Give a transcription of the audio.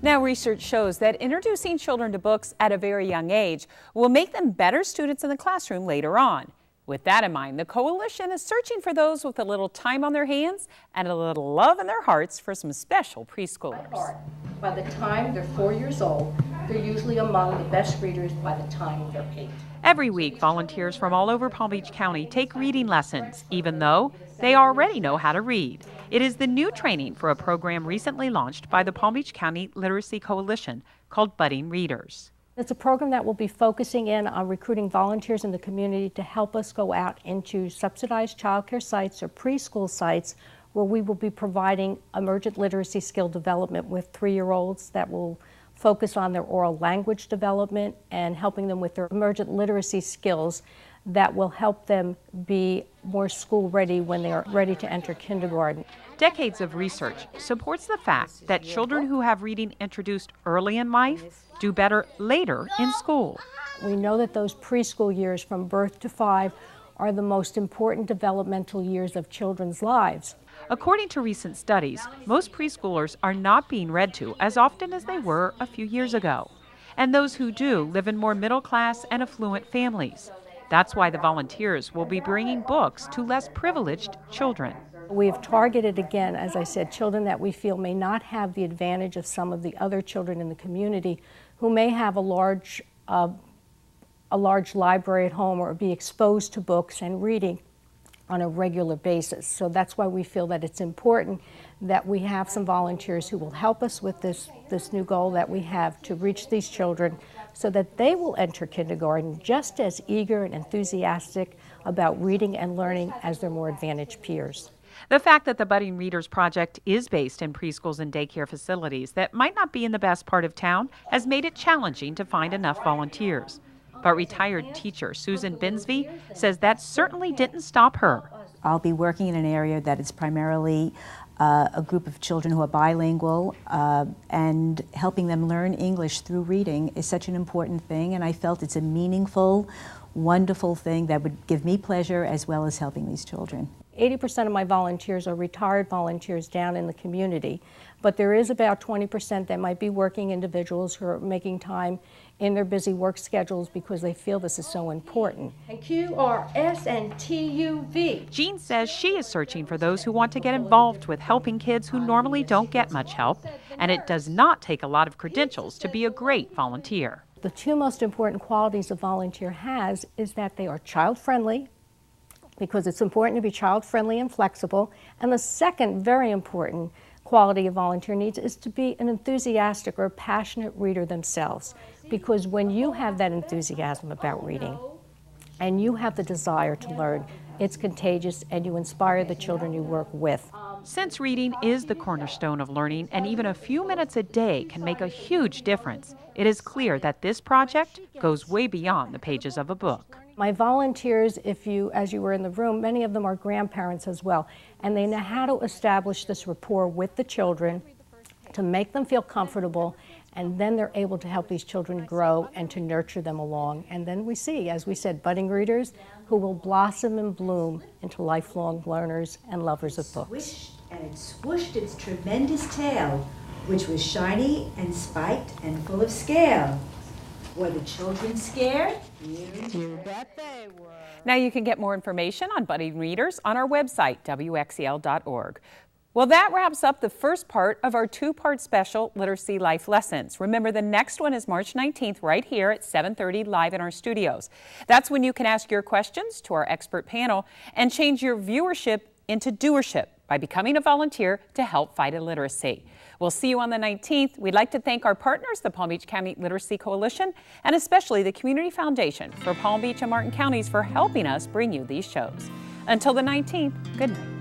Now, research shows that introducing children to books at a very young age will make them better students in the classroom later on. With that in mind, the Coalition is searching for those with a little time on their hands and a little love in their hearts for some special preschoolers. By the time they're 4 years old, they're usually among the best readers by the time they're 8. Every week, volunteers from all over Palm Beach County take reading lessons, even though they already know how to read. It is the new training for a program recently launched by the Palm Beach County Literacy Coalition called Budding Readers. It's a program that will be focusing in on recruiting volunteers in the community to help us go out into subsidized childcare sites or preschool sites where we will be providing emergent literacy skill development with 3-year-olds that will focus on their oral language development and helping them with their emergent literacy skills that will help them be more school ready when they are ready to enter kindergarten. Decades of research supports the fact that children who have reading introduced early in life do better later in school. We know that those preschool years from birth to 5 are the most important developmental years of children's lives. According to recent studies, most preschoolers are not being read to as often as they were a few years ago. And those who do live in more middle-class and affluent families. That's why the volunteers will be bringing books to less privileged children. We have targeted, again, as I said, children that we feel may not have the advantage of some of the other children in the community who may have a large library at home or be exposed to books and reading on a regular basis. So that's why we feel that it's important that we have some volunteers who will help us with this new goal that we have to reach these children so that they will enter kindergarten just as eager and enthusiastic about reading and learning as their more advantaged peers. The fact that the Budding Readers Project is based in preschools and daycare facilities that might not be in the best part of town has made it challenging to find enough volunteers. But retired teacher Susan Binsby says that certainly didn't stop her. I'll be working in an area that is primarily a group of children who are bilingual, and helping them learn English through reading is such an important thing, and I felt it's a meaningful, wonderful thing that would give me pleasure as well as helping these children. 80% of my volunteers are retired volunteers down in the community, but there is about 20% that might be working individuals who are making time in their busy work schedules because they feel this is so important. And QRS and TUV. Jean says she is searching for those who want to get involved with helping kids who normally don't get much help, and it does not take a lot of credentials to be a great volunteer. The 2 most important qualities a volunteer has is that they are child-friendly, because it's important to be child-friendly and flexible. And the second very important quality a volunteer needs is to be an enthusiastic or a passionate reader themselves. Because when you have that enthusiasm about reading and you have the desire to learn, it's contagious and you inspire the children you work with. Since reading is the cornerstone of learning and even a few minutes a day can make a huge difference, it is clear that this project goes way beyond the pages of a book. My volunteers, as you were in the room, many of them are grandparents as well, and they know how to establish this rapport with the children to make them feel comfortable, and then they're able to help these children grow and to nurture them along. And then we see, as we said, budding readers who will blossom and bloom into lifelong learners and lovers of books. Swished, and it swooshed its tremendous tail, which was shiny and spiked and full of scale. Were the children scared? You bet they were. Now you can get more information on Budding Readers on our website, wxel.org. Well, that wraps up the first part of our 2-part special Literacy Life Lessons. Remember, the next one is March 19th right here at 7:30 live in our studios. That's when you can ask your questions to our expert panel and change your viewership into doership by becoming a volunteer to help fight illiteracy. We'll see you on the 19th. We'd like to thank our partners, the Palm Beach County Literacy Coalition, and especially the Community Foundation for Palm Beach and Martin Counties for helping us bring you these shows. Until the 19th, good night.